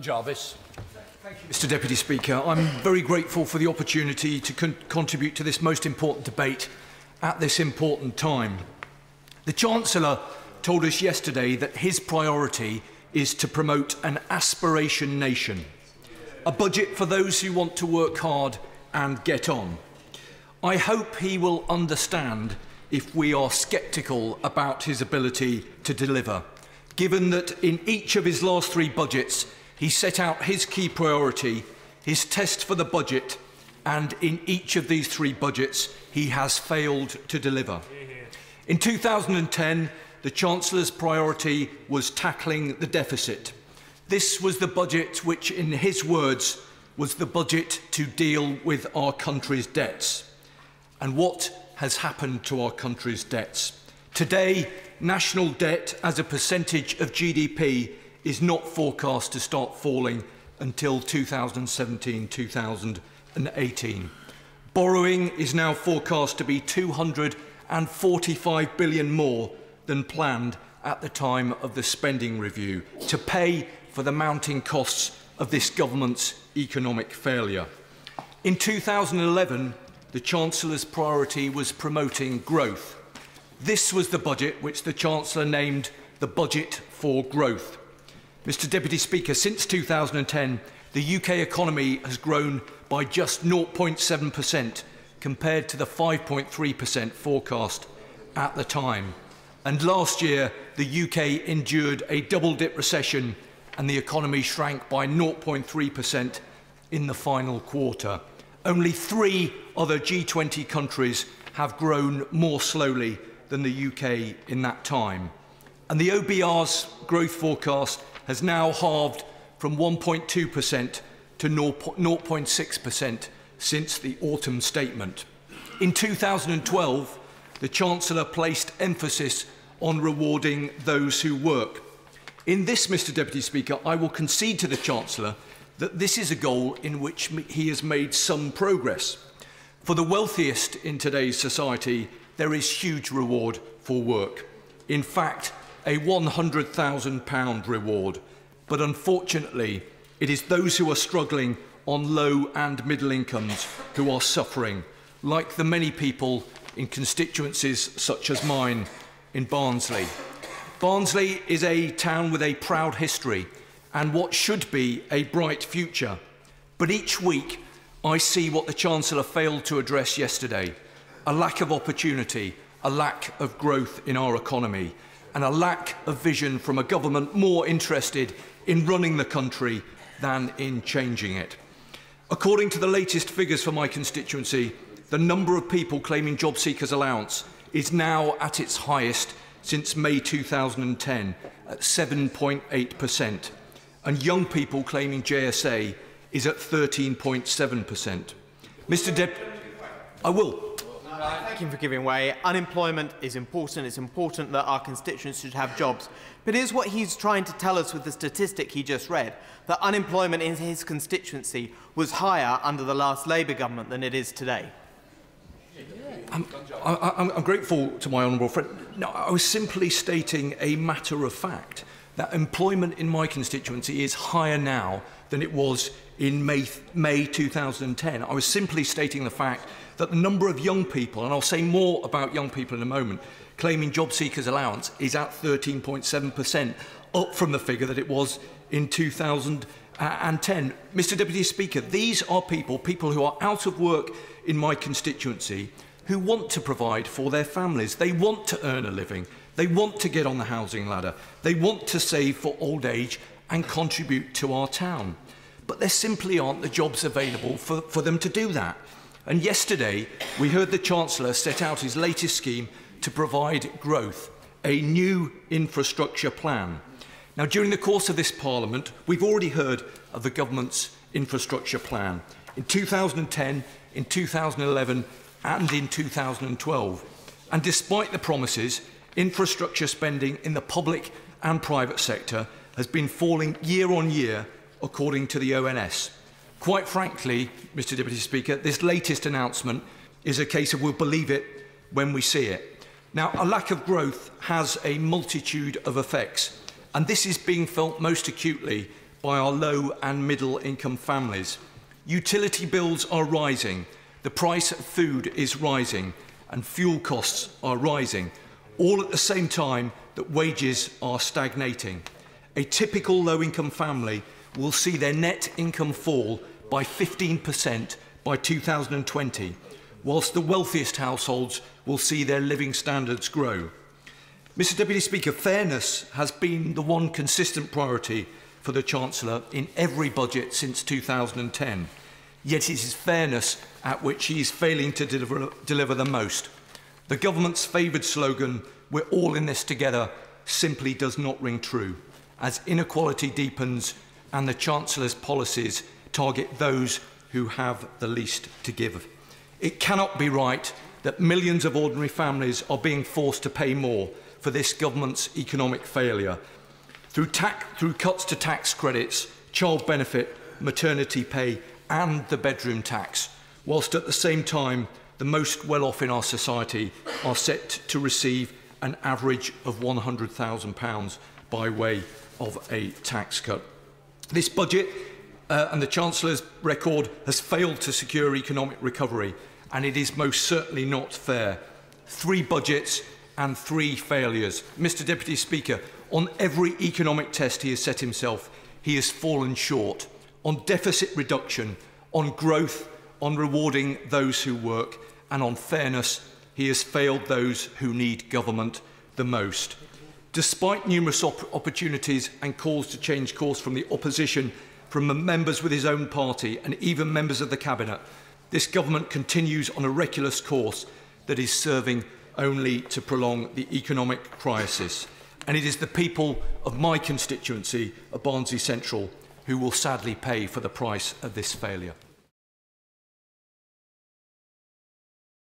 Jarvis. Thank you, Mr Deputy Speaker. I'm very grateful for the opportunity to contribute to this most important debate at this important time. The Chancellor told us yesterday that his priority is to promote an aspiration nation, a budget for those who want to work hard and get on. I hope he will understand if we are sceptical about his ability to deliver, given that in each of his last three budgets he set out his key priority, his test for the budget, and in each of these three budgets he has failed to deliver. In 2010, the Chancellor's priority was tackling the deficit. This was the budget which, in his words, was the budget to deal with our country's debts. And what has happened to our country's debts? Today, national debt as a percentage of GDP is not forecast to start falling until 2017-2018. Borrowing is now forecast to be 245 billion more than planned at the time of the spending review to pay for the mounting costs of this government's economic failure. In 2011, the Chancellor's priority was promoting growth. This was the budget which the Chancellor named the Budget for Growth. Mr Deputy Speaker, since 2010, the UK economy has grown by just 0.7% compared to the 5.3% forecast at the time. And last year, the UK endured a double-dip recession and the economy shrank by 0.3% in the final quarter. Only 3 other G20 countries have grown more slowly than the UK in that time. And the OBR's growth forecast has now halved from 1.2% to 0.6% since the autumn statement. In 2012, the Chancellor placed emphasis on rewarding those who work. In this, Mr Deputy Speaker, I will concede to the Chancellor that this is a goal in which he has made some progress. For the wealthiest in today's society, there is huge reward for work. In fact, a £100,000 reward. But unfortunately, it is those who are struggling on low and middle incomes who are suffering, like the many people in constituencies such as mine in Barnsley. Barnsley is a town with a proud history and what should be a bright future. But each week, I see what the Chancellor failed to address yesterday: a lack of opportunity, a lack of growth in our economy, and a lack of vision from a government more interested in running the country than in changing it. According to the latest figures for my constituency, the number of people claiming job seekers allowance is now at its highest since May 2010, at 7.8%, and young people claiming JSA is at 13.7%. Mr Deputy, I will. Thank you for giving way. Unemployment is important. It's important that our constituents should have jobs. But here's what he's trying to tell us with the statistic he just read, that unemployment in his constituency was higher under the last Labour government than it is today. I'm grateful to my honourable friend. No, I was simply stating a matter of fact that employment in my constituency is higher now than it was in May 2010. I was simply stating the fact that the number of young people, and I'll say more about young people in a moment, claiming job seekers allowance is at 13.7%, up from the figure that it was in 2010. Mr Deputy Speaker, these are people who are out of work in my constituency, who want to provide for their families. They want to earn a living. They want to get on the housing ladder. They want to save for old age and contribute to our town. But there simply aren't the jobs available for them to do that. And yesterday, we heard the Chancellor set out his latest scheme to provide growth, a new infrastructure plan. Now, during the course of this Parliament, we've already heard of the government's infrastructure plan in 2010, in 2011 and in 2012. And despite the promises, infrastructure spending in the public and private sector has been falling year on year, according to the ONS. Quite frankly, Mr Deputy Speaker, this latest announcement is a case of we'll believe it when we see it. Now, a lack of growth has a multitude of effects, and this is being felt most acutely by our low and middle income families. Utility bills are rising, the price of food is rising, and fuel costs are rising, all at the same time that wages are stagnating. A typical low-income family will see their net income fall by 15% by 2020, whilst the wealthiest households will see their living standards grow. Mr Deputy Speaker, fairness has been the one consistent priority for the Chancellor in every budget since 2010, yet it is fairness at which he is failing to deliver the most. The government's favoured slogan, "We're all in this together," simply does not ring true, as inequality deepens and the Chancellor's policies target those who have the least to give. It cannot be right that millions of ordinary families are being forced to pay more for this government's economic failure through cuts to tax credits, child benefit, maternity pay and the bedroom tax, whilst at the same time the most well-off in our society are set to receive an average of £100,000 by way of a tax cut. This budget and the Chancellor's record has failed to secure economic recovery, and it is most certainly not fair. 3 budgets and 3 failures. Mr Deputy Speaker, on every economic test he has set himself, he has fallen short. On deficit reduction, on growth, on rewarding those who work, and on fairness, he has failed those who need government the most. Despite numerous opportunities and calls to change course from the opposition, from members with his own party and even members of the Cabinet, this government continues on a reckless course that is serving only to prolong the economic crisis. And it is the people of my constituency of Barnsley Central who will sadly pay for the price of this failure.